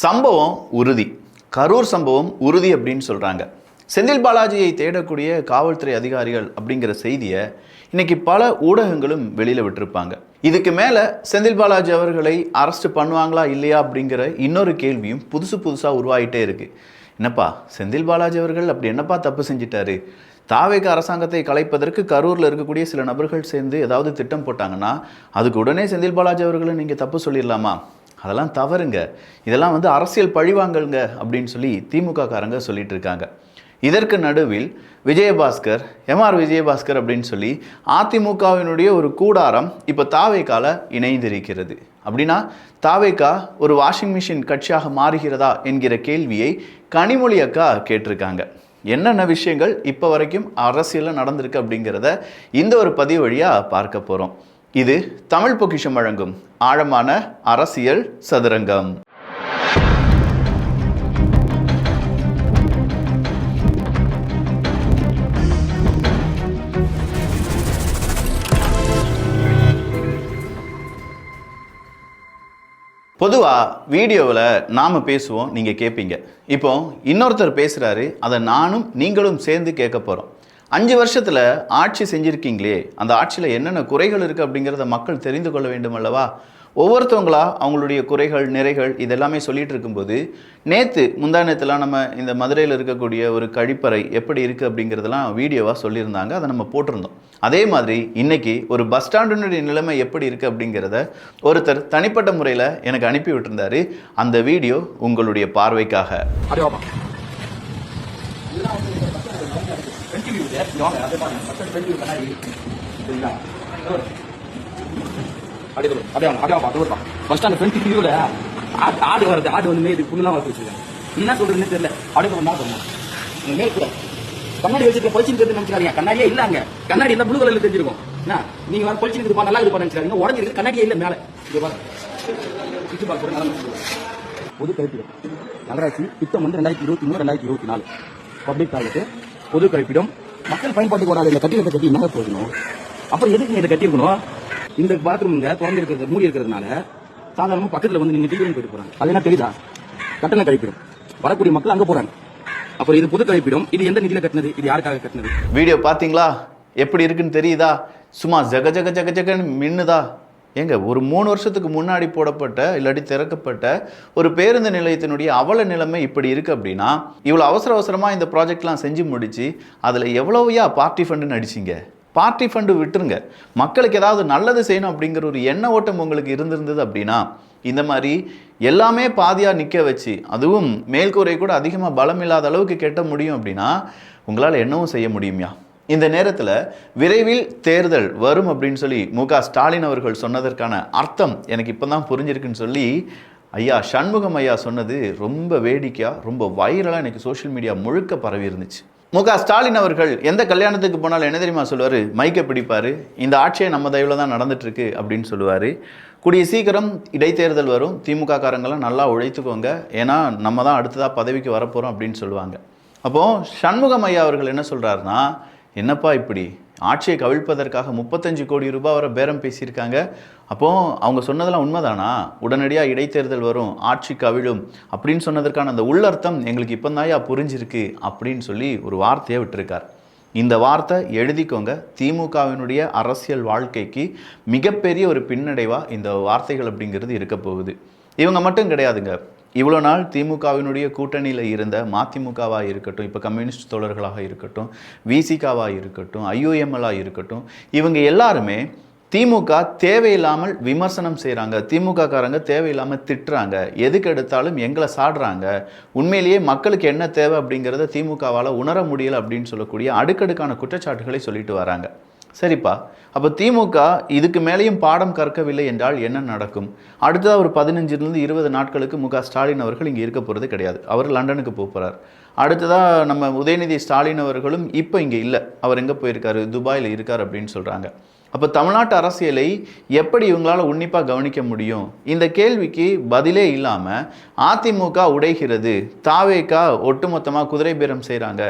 சம்பவம் உறுதி. கரூர் சம்பவம் உறுதி அப்படின்னு சொல்றாங்க. செந்தில் பாலாஜியை தேடக்கூடிய காவல்துறை அதிகாரிகள் அப்படிங்கிற செய்தியை இன்னைக்கு பல ஊடகங்களும் வெளியில விட்டிருப்பாங்க. இதுக்கு மேல செந்தில் பாலாஜி அவர்களை அரெஸ்ட் பண்ணுவாங்களா இல்லையா அப்படிங்கிற இன்னொரு கேள்வியும் புதுசா உருவாயிட்டே இருக்கு. என்னப்பா செந்தில் பாலாஜி அவர்கள் அப்படி என்னப்பா தப்பு செஞ்சிட்டாரு? தாவேக அரசாங்கத்தை கலைப்பதற்கு கரூரில் இருக்கக்கூடிய சில நபர்கள் சேர்ந்து ஏதாவது திட்டம் போட்டாங்கன்னா அதுக்கு உடனே செந்தில் பாலாஜி அவர்களை நீங்கள் தப்பு சொல்லிடலாமா? அதெல்லாம் தவறுங்க, இதெல்லாம் அரசியல் பழிவாங்கல்ங்க அப்படின்னு சொல்லி திமுக காரங்க சொல்லிட்டு இருக்காங்க. இதற்கு நடுவில் விஜயபாஸ்கர், எம்ஆர் விஜயபாஸ்கர் அப்படின்னு சொல்லி அதிமுகவினுடைய ஒரு கூடாரம் இப்போ தாவேகால இணைந்திருக்கிறது. அப்படின்னா தாவேகா ஒரு வாஷிங் மிஷின் கட்சியாக மாறுகிறதா என்கிற கேள்வியை கனிமொழி அக்கா கேட்டிருக்காங்க. என்னென்ன விஷயங்கள் இப்போ வரைக்கும் அரசியலில் நடந்திருக்கு அப்படிங்கிறத இந்த ஒரு பதிவு வழியாக பார்க்க போகிறோம். இது தமிழ் பொக்கிஷம் வழங்கும் ஆழமான அரசியல் சதுரங்கம். பொதுவாக வீடியோவில் நாம் பேசுவோம், நீங்கள் கேட்பீங்க. இப்போ இன்னொருத்தர் பேசுகிறாரு, அதை நானும் நீங்களும் சேர்ந்து கேட்க போகிறோம். 5 வருஷத்தில் ஆட்சி செஞ்சுருக்கீங்களே, அந்த ஆட்சியில் என்னென்ன குறைகள் இருக்குது அப்படிங்கிறத மக்கள் தெரிந்து கொள்ள வேண்டும் அல்லவா? ஒவ்வொருத்தவங்களா அவங்களுடைய குறைகள் நிறைகள் இதெல்லாமே சொல்லிட்டு இருக்கும்போது முந்தா நேற்றுலாம் நம்ம இந்த மதுரையில் இருக்கக்கூடிய ஒரு கழிப்பறை எப்படி இருக்குது அப்படிங்கிறதெல்லாம் வீடியோவாக சொல்லியிருந்தாங்க, அதை நம்ம போட்டிருந்தோம். அதே மாதிரி இன்னைக்கு ஒரு பஸ் ஸ்டாண்டினுடைய நிலைமை எப்படி இருக்குது அப்படிங்கிறத ஒருத்தர் தனிப்பட்ட முறையில் எனக்கு அனுப்பி விட்டுருந்தாரு. அந்த வீடியோ உங்களுடைய பார்வைக்காக. பஸ் ஸ்டாண்ட் ஃப்ரண்ட் வியூல ஆடு வருது, ஆடு வந்து மேது புண்ணெல்லாம் வளர்த்து வச்சிருக்காங்க. என்ன சொல்றதுன்னு தெரியல. அப்படியே என்ன பண்ணணும், மேல் கூட கண்ணாடி வச்சிருக்க பொலிச்சின்னு நினைச்சாங்க. கண்ணாடியே இல்லங்க, கண்ணாடி எல்லாம் ப்ளூ கலர்ல தெரிஞ்சிருக்கும். நீங்க பொலிச்சிருப்பா நல்லா இது நினைச்சாங்க, உடஞ்சிருக்கு கண்ணாடியே இல்லை மேல. பொது கழிப்பிடம் நகராட்சி திட்டம் 2023-2024 பப்ளிக் டாய்லெட் பொது கழிப்பிடம் மக்கள் பயன்பாட்டுக்கு வராது. இந்த கட்டிடத்தை கட்டி என்ன போகணும்? அப்புறம் எதுக்கு இதை கட்டியிருக்கணும்? இந்த பாத்ரூம் திறந்து இருக்கிறது, மூடி இருக்கிறதுனால சாதாரணமா பக்கத்துல நீங்க டிவி போயிட்டு போறாங்க. அது என்ன தெரியுதா? கட்டண கழிப்பிடம் வரக்கூடிய மக்கள் அங்க போறாங்க. அப்புறம் இது பொது கழிப்பிடம், இது எந்த நிதியில கட்டினது? இது யாருக்காக கட்டினது? வீடியோ பாத்தீங்களா? எப்படி இருக்குன்னு தெரியுதா? சும்மா ஜக ஜக ஜக ஜகன்னு மின்னுதா? ஏங்க, ஒரு 3 வருஷத்துக்கு முன்னாடி போடப்பட்ட இல்லாட்டி திறக்கப்பட்ட ஒரு பேருந்து நிலையத்தினுடைய அவல நிலைமை இப்படி இருக்கு அப்படின்னா இவ்வளோ அவசரமா இந்த ப்ராஜெக்ட்லாம் செஞ்சு முடிச்சு அதில் எவ்வளோவையா பார்ட்டி ஃபண்டுன்னு அடிச்சிங்க? பார்ட்டி ஃபண்டு விட்டுருங்க, மக்களுக்கு ஏதாவது நல்லது செய்யணும் அப்படிங்கிற ஒரு எண்ண ஓட்டம் உங்களுக்கு இருந்திருந்தது அப்படின்னா இந்த மாதிரி எல்லாமே பாதியாக நிற்க வச்சு, அதுவும் மேல்கூரை கூட அதிகமாக பலம் இல்லாத அளவுக்கு கெட்ட முடியும் அப்படின்னா உங்களால் என்னவும் செய்ய முடியுமா? இந்த நேரத்தில் விரைவில் தேர்தல் வரும் அப்படின்னு சொல்லி மு.க. ஸ்டாலின் அவர்கள் சொன்னதற்கான அர்த்தம் எனக்கு இப்போ தான் புரிஞ்சிருக்குன்னு சொல்லி ஐயா சண்முகம் ஐயா சொன்னது ரொம்ப வேடிக்கையாக, ரொம்ப வைரலாக எனக்கு சோஷியல் மீடியா முழுக்க பரவி இருந்துச்சு. மு.க. ஸ்டாலின் அவர்கள் எந்த கல்யாணத்துக்கு போனாலும் என்ன தெரியுமா சொல்லுவார்? மைக்கை பிடிப்பார், இந்த ஆட்சியை நம்ம தயவில் தான் நடந்துட்டுருக்கு அப்படின்னு சொல்லுவார். கூடிய சீக்கிரம் இடைத்தேர்தல் வரும், திமுக காரங்களாம் நல்லா உழைத்துக்கோங்க, ஏன்னா நம்ம தான் அடுத்ததாக பதவிக்கு வரப்போகிறோம் அப்படின்னு சொல்லுவாங்க. அப்போது சண்முகம் ஐயா அவர்கள் என்ன சொல்கிறாருன்னா, என்னப்பா இப்படி ஆட்சியை கவிழ்ப்பதற்காக 35 கோடி ரூபாய் வரை பேரம் பேசியிருக்காங்க, அப்போது அவங்க சொன்னதெல்லாம் உண்மைதானா? உடனடியாக இடைத்தேர்தல் வரும், ஆட்சி கவிழும் அப்படின்னு சொன்னதற்கான அந்த உள்ளர்த்தம் எங்களுக்கு இப்போ தாயா புரிஞ்சிருக்கு அப்படின்னு சொல்லி ஒரு வார்த்தையை விட்டுருக்கார். இந்த வார்த்தை எழுதிக்கோங்க, திமுகவினுடைய அரசியல் வாழ்க்கைக்கு மிகப்பெரிய ஒரு பின்னடைவாக இந்த வார்த்தைகள் அப்படிங்கிறது இருக்க போகுது. இவங்க மட்டும் கிடையாதுங்க, இவ்வளோ நாள் திமுகவினுடைய கூட்டணியில் இருந்த மதிமுகவாக இருக்கட்டும், இப்போ கம்யூனிஸ்ட் தோழர்களாக இருக்கட்டும், விசிகாவாக இருக்கட்டும், ஐயூஎம்எல்லாக இருக்கட்டும், இவங்க எல்லாருமே திமுக தேவையில்லாமல் விமர்சனம் செய்கிறாங்க, திமுக காரங்க தேவையில்லாமல் திட்டுறாங்க, எதுக்கு எடுத்தாலும் எங்களை சாடுறாங்க, உண்மையிலேயே மக்களுக்கு என்ன தேவை அப்படிங்கிறத திமுகவால் உணர முடியலை அப்படின்னு சொல்லக்கூடிய அடுக்கடுக்கான குற்றச்சாட்டுகளை சொல்லிட்டு வராங்க. சரிப்பா, அப்போ திமுக இதுக்கு மேலேயும் பாடம் கற்கவில்லை என்றால் என்ன நடக்கும்? அடுத்ததாக ஒரு 15 to 20 நாட்களுக்கு மு.க. ஸ்டாலின் அவர்கள் இங்கே இருக்க போகிறது கிடையாது, அவர் லண்டனுக்கு போகிறார். அடுத்ததாக நம்ம உதயநிதி ஸ்டாலின் அவர்களும் இப்போ இங்கே இல்லை, அவர் எங்கே போயிருக்காரு? துபாயில் இருக்கார் அப்படின்னு சொல்கிறாங்க. அப்போ தமிழ்நாட்டு அரசியலை எப்படி இவங்களால் உன்னிப்பாக கவனிக்க முடியும்? இந்த கேள்விக்கு பதிலே இல்லாமல் அதிமுக உடைகிறது, தாவேகா ஒட்டுமொத்தமாக குதிரை பேரம் செய்கிறாங்க,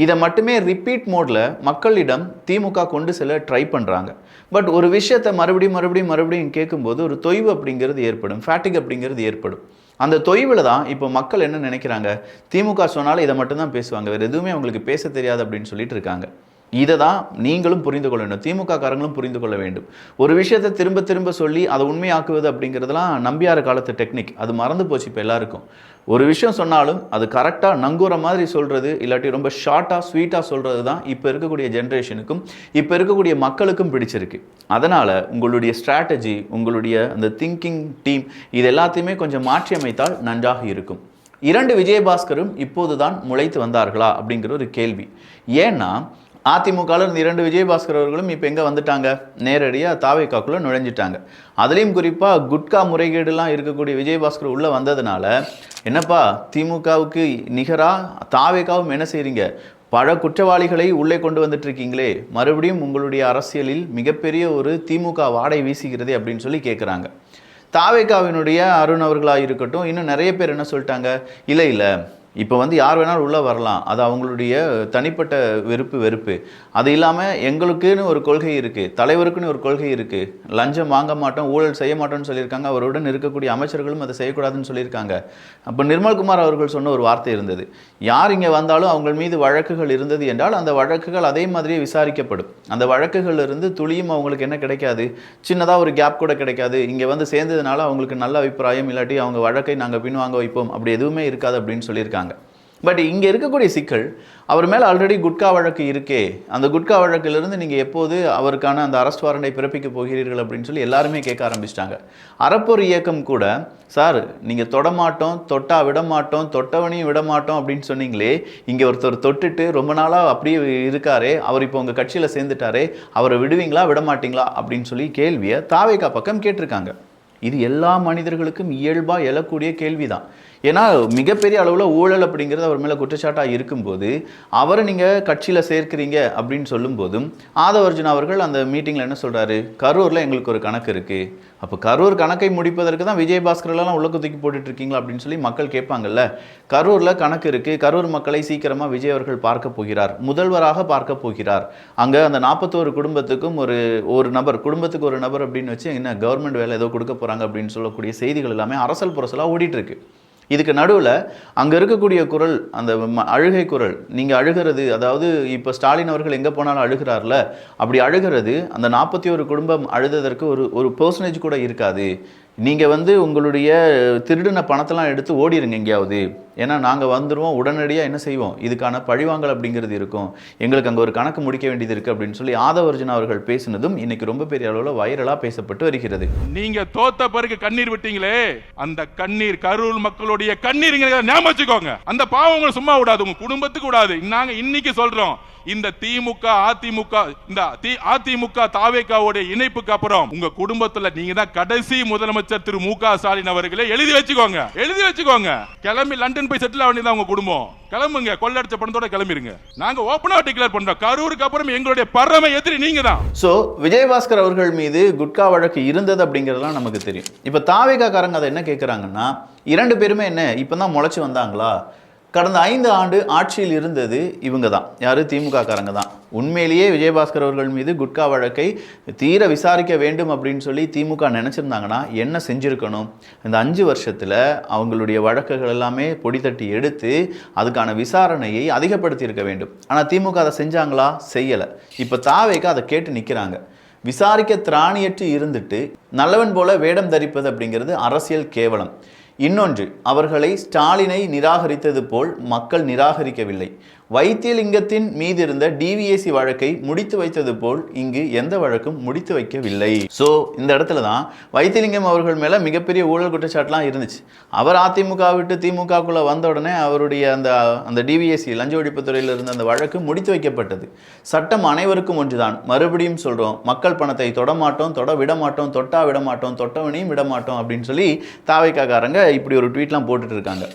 இதை மட்டுமே ரிப்பீட் மோடில் மக்களிடம் திமுக கொண்டு செல்ல ட்ரை பண்ணுறாங்க. பட் ஒரு விஷயத்தை மறுபடியும் கேட்கும்போது ஒரு தொய்வு அப்படிங்கிறது ஏற்படும், ஃபேட்டிக் அப்படிங்கிறது ஏற்படும். அந்த தொய்வில் தான் இப்போ மக்கள் என்ன நினைக்கிறாங்க, திமுக சொன்னாலும் இதை மட்டும்தான் பேசுவாங்க, வேறு எதுவுமே அவங்களுக்கு பேச தெரியாது அப்படின்னு சொல்லிட்டு இருக்காங்க. இதை தான் நீங்களும் புரிந்து கொள்ள வேண்டும், திமுக காரங்களும் புரிந்து கொள்ள வேண்டும். ஒரு விஷயத்தை திரும்ப திரும்ப சொல்லி அதை உண்மையாக்குவது அப்படிங்கிறதுலாம் நம்பியார் காலத்து டெக்னிக், அது மறந்து போச்சு இப்போ எல்லாருக்கும். ஒரு விஷயம் சொன்னாலும் அது கரெக்டாக நங்குற மாதிரி சொல்கிறது, இல்லாட்டி ரொம்ப ஷார்ட்டாக ஸ்வீட்டாக சொல்கிறது தான் இப்போ இருக்கக்கூடிய ஜென்ரேஷனுக்கும் இப்போ இருக்கக்கூடிய மக்களுக்கும் பிடிச்சிருக்கு. அதனால் உங்களுடைய ஸ்ட்ராட்டஜி, உங்களுடைய அந்த திங்கிங் டீம், இது எல்லாத்தையுமே கொஞ்சம் மாற்றி அமைத்தால் நன்றாக இருக்கும். 2 விஜயபாஸ்கரும் இப்போது தான் முளைத்து வந்தார்களா அப்படிங்கிற ஒரு கேள்வி. ஏன்னா அதிமுகவில் இருந்த 2 விஜயபாஸ்கர் அவர்களும் இப்போ எங்கே வந்துட்டாங்க, நேரடியாக தாவேக்காக்குள்ளே நுழைஞ்சிட்டாங்க. அதுலேயும் குறிப்பாக குட்கா முறைகேடுலாம் இருக்கக்கூடிய விஜயபாஸ்கர் உள்ளே வந்ததுனால, என்னப்பா திமுகவுக்கு நிகராக தாவேக்காவும் என்ன செய்கிறீங்க, பல குற்றவாளிகளை உள்ளே கொண்டு வந்துட்டு இருக்கீங்களே, மறுபடியும் உங்களுடைய அரசியலில் மிகப்பெரிய ஒரு திமுக வாடை வீசுகிறது அப்படின்னு சொல்லி கேட்குறாங்க. தாவேக்காவினுடைய அருண் அவர்களாக இருக்கட்டும், இன்னும் நிறைய பேர் என்ன சொல்லிட்டாங்க, இல்லை இப்போ யார் வேணாலும் உள்ளே வரலாம், அது அவங்களுடைய தனிப்பட்ட வெறுப்பு. அது இல்லாமல் எங்களுக்குன்னு ஒரு கொள்கை இருக்குது, தலைவருக்குன்னு ஒரு கொள்கை இருக்குது, லஞ்சம் வாங்க மாட்டோம், ஊழல் செய்ய மாட்டோம்னு சொல்லியிருக்காங்க. அவருடன் இருக்கக்கூடிய அமைச்சர்களும் அதை செய்யக்கூடாதுன்னு சொல்லியிருக்காங்க. அப்போ நிர்மல்குமார் அவர்கள் சொன்ன ஒரு வார்த்தை இருந்தது, யார் இங்கே வந்தாலும் அவங்க மீது வழக்குகள் இருந்தது என்றால் அந்த வழக்குகள் அதே மாதிரியே விசாரிக்கப்படும். அந்த வழக்குகள் இருந்து துளியும் அவங்களுக்கு என்ன கிடைக்காது, சின்னதாக ஒரு கேப் கூட கிடைக்காது. இங்கே சேர்ந்ததுனால அவங்களுக்கு நல்ல அபிப்பிராயம், இல்லாட்டி அவங்க வழக்கை நாங்கள் பின்வாங்க வைப்போம், அப்படி எதுவுமே இருக்காது அப்படின்னு சொல்லியிருக்காங்க. பட் இங்கே இருக்கக்கூடிய சிக்கல், அவர் மேலே ஆல்ரெடி குட்கா வழக்கு இருக்கே, அந்த குட்கா வழக்கிலிருந்து நீங்கள் எப்போது அவருக்கான அந்த அரெஸ்ட் வாரண்டை பிறப்பிக்க போகிறீர்கள் அப்படின்னு சொல்லி எல்லாருமே கேட்க ஆரம்பிச்சிட்டாங்க. அறப்போர் இயக்கம் கூட, சார் நீங்கள் தொடமாட்டோம், தொட்டா விடமாட்டோம், தொட்டவனையும் விடமாட்டோம் அப்படின்னு சொன்னீங்களே, இங்கே ஒருத்தர் தொட்டுட்டு ரொம்ப நாளாக அப்படியே இருக்காரே, அவர் இப்போ உங்கள் கட்சியில் சேர்ந்துட்டாரே, அவரை விடுவீங்களா விடமாட்டீங்களா அப்படின்னு சொல்லி கேள்வியை தாவேகா பக்கம் கேட்டிருக்காங்க. இது எல்லா மனிதர்களுக்கும் இயல்பாக எழக்கூடிய கேள்வி தான். ஏன்னா மிகப்பெரிய அளவில் ஊழல் அப்படிங்கிறது அவர் மேலே குற்றச்சாட்டாக இருக்கும்போது அவரை நீங்கள் கட்சியில் சேர்க்கிறீங்க அப்படின்னு சொல்லும்போதும் ஆதவர்ஜுனா அவர்கள் அந்த மீட்டிங்கில் என்ன சொல்கிறாரு, கரூரில் எங்களுக்கு ஒரு கணக்கு இருக்குது, அப்போ கரூர் கணக்கை முடிப்பதற்கு தான் விஜயபாஸ்கர்லாம் உலக தூக்கி போட்டுட்டு இருக்கீங்களா அப்படின்னு சொல்லி மக்கள் கேட்பாங்கல்ல. கரூரில் கணக்கு இருக்குது, கரூர் மக்களை சீக்கிரமாக விஜய் அவர்கள் பார்க்க போகிறார், முதல்வராக பார்க்க போகிறார். அங்கே அந்த 41 குடும்பத்துக்கும் ஒரு நபர், குடும்பத்துக்கு ஒரு நபர் அப்படின்னு வச்சு என்ன கவர்மெண்ட் வேலை ஏதோ கொடுக்க போகிறாங்க அப்படின்னு சொல்லக்கூடிய செய்திகள் எல்லாமே அரசல் புரசலாக ஓடிட்டு இருக்கு. இதுக்கு நடுவில் அங்கே இருக்கக்கூடிய குரல், அந்த அழுகை குரல், நீங்கள் அழுகிறது, அதாவது இப்போ ஸ்டாலின் அவர்கள் எங்கே போனாலும் அழுகிறார்ல, அப்படி அழுகிறது அந்த 41 குடும்பம் அழுததற்கு ஒரு பெர்சன்டேஜ் கூட இருக்காது. நீங்கள் உங்களுடைய திருடின பணத்தெல்லாம் எடுத்து ஓடிடுங்க எங்கேயாவது, ஏன்னா நாங்கள் வந்துடுவோம், உடனடியாக என்ன செய்வோம், இதுக்கான பழிவாங்கல் அப்படிங்கிறது இருக்கும், எங்களுக்கு அங்கே ஒரு கணக்கு முடிக்க வேண்டியது இருக்குது அப்படின்னு சொல்லி ஆதவர்ஜுனா அவர்கள் பேசினதும் இன்னைக்கு ரொம்ப பெரிய அளவில் வைரலாக பேசப்பட்டு வருகிறது. நீங்கள் தோத்த பிறகு கண்ணீர் விட்டீங்களே, அந்த கண்ணீர் கரூர் மக்களுடைய கண்ணீர் ஞாபகம் வச்சுக்கோங்க. அந்த பாவங்களை சும்மா விடாது, உங்க குடும்பத்துக்கு விடாது. நாங்கள் இன்னைக்கு சொல்றோம், இந்த திமுக அதிமுக தாவேகாவுடைய இணைப்புக்கு அப்புறம் உங்க குடும்பத்துல நீங்க தான் கடைசி முதலமைச்சர் திரு மு.க. ஸ்டாலின் அவர்களே. எழுதி வச்சுக்கோங்க. கிளம்பி லண்டன் போய் செட்டில் ஆக உங்க குடும்பம். கிளம்புங்க, கொள்ளடிச்ச பணத்தோட கிளம்பிருங்க. நாங்க ஓபனா டிக்ளேர் பண்றோம், கரூருக்கு அப்புறம் எங்களுடைய பரம எதிரி நீங்க தான். சோ விஜயபாஸ்கர் அவர்கள் மீது குட்கா வழக்கு இருந்தது அப்படிங்கறதெல்லாம் நமக்கு தெரியும். இப்ப தாவேகா காரங்க அதை என்ன கேட்கறாங்கன்னா, 2 பேருமே என்ன இப்பதான் முளைச்சு வந்தாங்களா, கடந்த 5 ஆண்டு ஆட்சியில் இருந்தது இவங்க தான், யாரு, திமுக காரங்க தான். உண்மையிலேயே விஜயபாஸ்கர் அவர்கள் மீது குட்கா வழக்கை தீர விசாரிக்க வேண்டும் அப்படின்னு சொல்லி திமுக நினைச்சிருந்தாங்கன்னா என்ன செஞ்சிருக்கணும், இந்த 5 வருஷத்துல அவங்களுடைய வழக்குகள் எல்லாமே பொடி தட்டி எடுத்து அதுக்கான விசாரணையை அதிகப்படுத்தி இருக்க வேண்டும். ஆனா திமுக அதை செஞ்சாங்களா, செய்யல. இப்ப தாவேகா அதை கேட்டு நிக்கிறாங்க. விசாரிக்க திராணியற்று இருந்துட்டு நல்லவன் போல வேடம் தரிப்பது அப்படிங்கிறது அரசியல் கேவலம். இன்னொன்று, அவர்களை ஸ்டாலினை நிராகரித்தது போல் மக்கள் நிராகரிக்கவில்லை. வைத்தியலிங்கத்தின் மீது இருந்த டிவிஎஸ்சி வழக்கை முடித்து வைத்தது போல் இங்கு எந்த வழக்கும் முடித்து வைக்கவில்லை. ஸோ இந்த இடத்துல தான் வைத்தியலிங்கம் அவர்கள் மேலே மிகப்பெரிய ஊழல் குற்றச்சாட்டுலாம் இருந்துச்சு. அவர் அதிமுக விட்டு திமுகக்குள்ளே வந்த உடனே அவருடைய அந்த டிவிஎஸ்சி லஞ்ச ஒழிப்புத்துறையில் இருந்த அந்த வழக்கு முடித்து வைக்கப்பட்டது. சட்டம் அனைவருக்கும் ஒன்றுதான். மறுபடியும் சொல்கிறோம், மக்கள் பணத்தை தொடமாட்டோம், தொட விடமாட்டோம், தொட்டா விடமாட்டோம், தொட்டவனையும் விடமாட்டோம் அப்படின்னு சொல்லி தாவேக்காரங்க இப்படி ஒரு ட்வீட்லாம் போட்டுட்டு இருக்காங்க.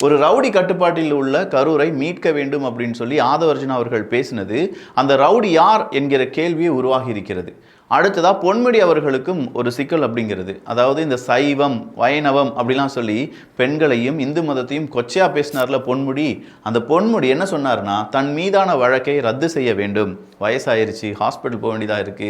ஒரு ரவுடி கட்டுப்பாட்டில் உள்ள கரூரை மீட்க வேண்டும் அப்படின்னு சொல்லி ஆதவர்ஜுனா அவர்கள் பேசினது, அந்த ரவுடி யார் என்கிற கேள்வியை உருவாகி இருக்கிறது. அடுத்ததா பொன்முடி அவர்களுக்கும் ஒரு சிக்கல் அப்படிங்கிறது, அதாவது இந்த சைவம் வைணவம் அப்படிலாம் சொல்லி பெண்களையும் இந்து மதத்தையும் கொச்சையா பேசினார்ல பொன்முடி. அந்த பொன்முடி என்ன சொன்னார்னா, தன் மீதான வழக்கை ரத்து செய்ய வேண்டும், வயசாயிருச்சு, ஹாஸ்பிட்டல் போக வேண்டியதாக இருக்கு,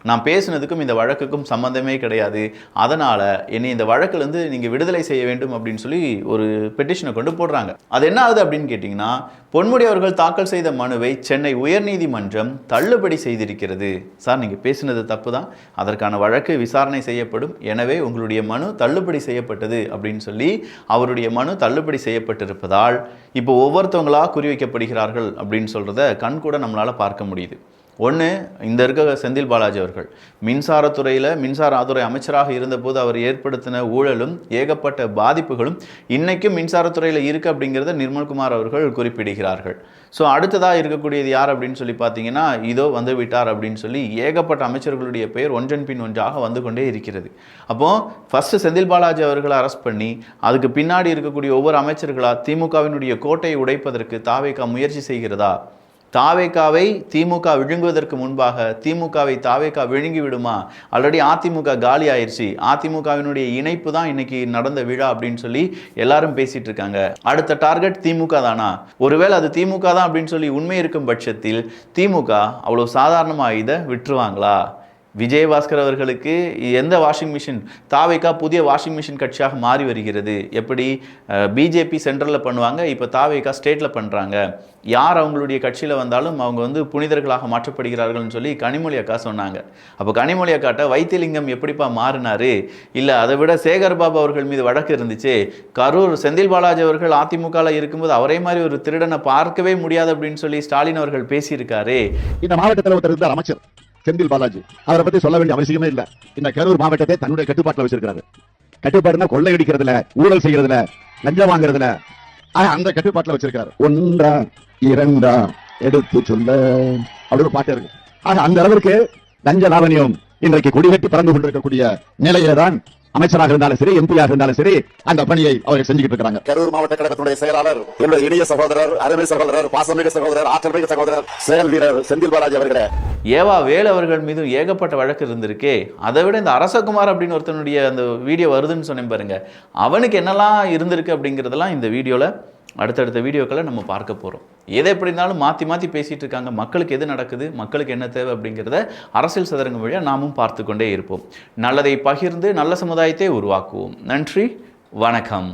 நான் பேசுனதுக்கும் இந்த வழக்குக்கும் சம்பந்தமே கிடையாது, அதனால என்னை இந்த வழக்கிலிருந்து நீங்க விடுதலை செய்ய வேண்டும் அப்படின்னு சொல்லி ஒரு பெட்டிஷனை கொண்டு போடுறாங்க. அது என்ன ஆகுது அப்படின்னு கேட்டிங்கன்னா, பொன்முடி அவர்கள் தாக்கல் செய்த மனுவை சென்னை உயர்நீதிமன்றம் தள்ளுபடி செய்திருக்கிறது. சார், நீங்க பேசினது தப்பு தான், அதற்கான வழக்கு விசாரணை செய்யப்படும், எனவே உங்களுடைய மனு தள்ளுபடி செய்யப்பட்டது அப்படின்னு சொல்லி அவருடைய மனு தள்ளுபடி செய்யப்பட்டிருப்பதால் இப்போ ஒவ்வொருத்தவங்களா குறிவைக்கப்படுகிறார்கள் அப்படின்னு சொல்றத கண் கூட நம்மளால பார்க்க முடியுது. ஒன்று, இந்த இருக்க செந்தில் பாலாஜி அவர்கள் மின்சாரத்துறை அமைச்சராக இருந்தபோது அவர் ஏற்படுத்தின ஊழலும் ஏகப்பட்ட பாதிப்புகளும் இன்றைக்கும் மின்சாரத்துறையில் இருக்குது அப்படிங்கிறத நிர்மல்குமார் அவர்கள் குறிப்பிடுகிறார்கள். ஸோ அடுத்ததாக இருக்கக்கூடியது யார் அப்படின்னு சொல்லி பார்த்தீங்கன்னா, இதோ வந்து விட்டார் அப்படின்னு சொல்லி ஏகப்பட்ட அமைச்சர்களுடைய பெயர் ஒன்றன் பின் ஒன்றாக வந்து கொண்டே இருக்கிறது. அப்போது ஃபஸ்ட்டு செந்தில் பாலாஜி அவர்களை அரெஸ்ட் பண்ணி அதுக்கு பின்னாடி இருக்கக்கூடிய ஒவ்வொரு அமைச்சர்களாக திமுகவினுடைய கோட்டையை உடைப்பதற்கு தாவேகா முயற்சி செய்கிறதா? தாவேகாவை திமுக விழுங்குவதற்கு முன்பாக திமுகவை தாவேகா விழுங்கி விடுமா? ஆல்ரெடி அதிமுக காலி ஆயிடுச்சு, அதிமுகவினுடைய இணைப்பு தான் இன்னைக்கு நடந்த விழா அப்படின்னு சொல்லி எல்லாரும் பேசிட்டு இருக்காங்க. அடுத்த டார்கெட் திமுக தானா? ஒருவேளை அது திமுக தான் அப்படின்னு சொல்லி உண்மை இருக்கும் பட்சத்தில் திமுக அவ்வளோ சாதாரணமாக இதை விட்டுருவாங்களா? விஜயபாஸ்கர் அவர்களுக்கு எந்த வாஷிங் மிஷின், தாவேகா புதிய வாஷிங் மிஷின் கட்சியாக மாறி வருகிறது. எப்படி பிஜேபி சென்ட்ரலில் பண்ணுவாங்க, இப்போ தாவேகா ஸ்டேட்டில் பண்ணுறாங்க. யார் அவங்களுடைய கட்சியில் வந்தாலும் அவங்க வந்து புனிதர்களாக மாற்றப்படுகிறார்கள்னு சொல்லி கனிமொழி அக்கா சொன்னாங்க. அப்போ கனிமொழி அக்காட்ட வைத்திலிங்கம் எப்படிப்பா மாறினாரு? இல்லை அதை விட சேகர் பாபு அவர்கள் மீது வழக்கு இருந்துச்சு, கரூர் செந்தில் பாலாஜி அவர்கள் அதிமுகவில் இருக்கும்போது அவரே மாதிரி ஒரு திருடனை பார்க்கவே முடியாது அப்படின்னு சொல்லி ஸ்டாலின் அவர்கள் பேசியிருக்காரு. இந்த மாவட்டத்தில் ஒருத்தர் இருந்தார் அமைச்சர் செந்தில் பாலாஜி, அவரை பத்தி சொல்ல வேண்டிய அவசியமே இல்ல. இந்த கரூர் மாவட்டத்தை தன்னுடைய கட்டுப்பாட்டில் வச்சிருக்காரு. கட்டுப்பாடுனா கொள்ளையடிக்கிறதுல, ஊழல் செய்யறதுல, லஞ்சம் வாங்குறதுல, அந்த கட்டுப்பாட்டில் வச்சிருக்காரு. ஒன்றா இரண்டா எடுத்து சொல்ல அப்படி ஒரு பாட்டு இருக்கு. அந்த அளவிற்கு லஞ்ச லாவணியம் இன்றைக்கு கொடிகட்டி பறந்து கொண்டிருக்கக்கூடிய நிலையில தான் அமைச்சராக இருந்தாலும் சரி, எம்பியாக இருந்தாலும் சரி, அந்த பணியை அவர்கள் செஞ்சுக்கிட்டு இருக்காங்க. கரூர் மாவட்ட கழகத்தினுடைய செயலாளர், என்னுடைய இணைய சகோதரர், அருமை சகோதரர், பாசமிகு சகோதரர், ஆற்றல்மிகு சகோதரர், செயல் வீரர் செந்தில் பாலாஜி அவர்களே. ஏவா வேலு அவர்கள் மீது ஏகப்பட்ட வழக்கு இருந்திருக்கே. அதை விட இந்த அரசகுமார் அப்படின்னு ஒருத்தனுடைய அந்த வீடியோ வருதுன்னு சொன்னேன் பாருங்க, அவனுக்கு என்னெல்லாம் இருந்திருக்கு அப்படிங்கிறதெல்லாம் இந்த வீடியோவில் அடுத்தடுத்த வீடியோக்களை நம்ம பார்க்க போகிறோம். எதை எப்படி இருந்தாலும் மாற்றி மாற்றி பேசிகிட்டு இருக்காங்க. மக்களுக்கு எது நடக்குது, மக்களுக்கு என்ன தேவை அப்படிங்கிறத அரசியல் சதுரங்க வழியாக நாமும் பார்த்து கொண்டே இருப்போம். நல்லதை பகிர்ந்து நல்ல சமுதாயத்தை உருவாக்குவோம். நன்றி, வணக்கம்.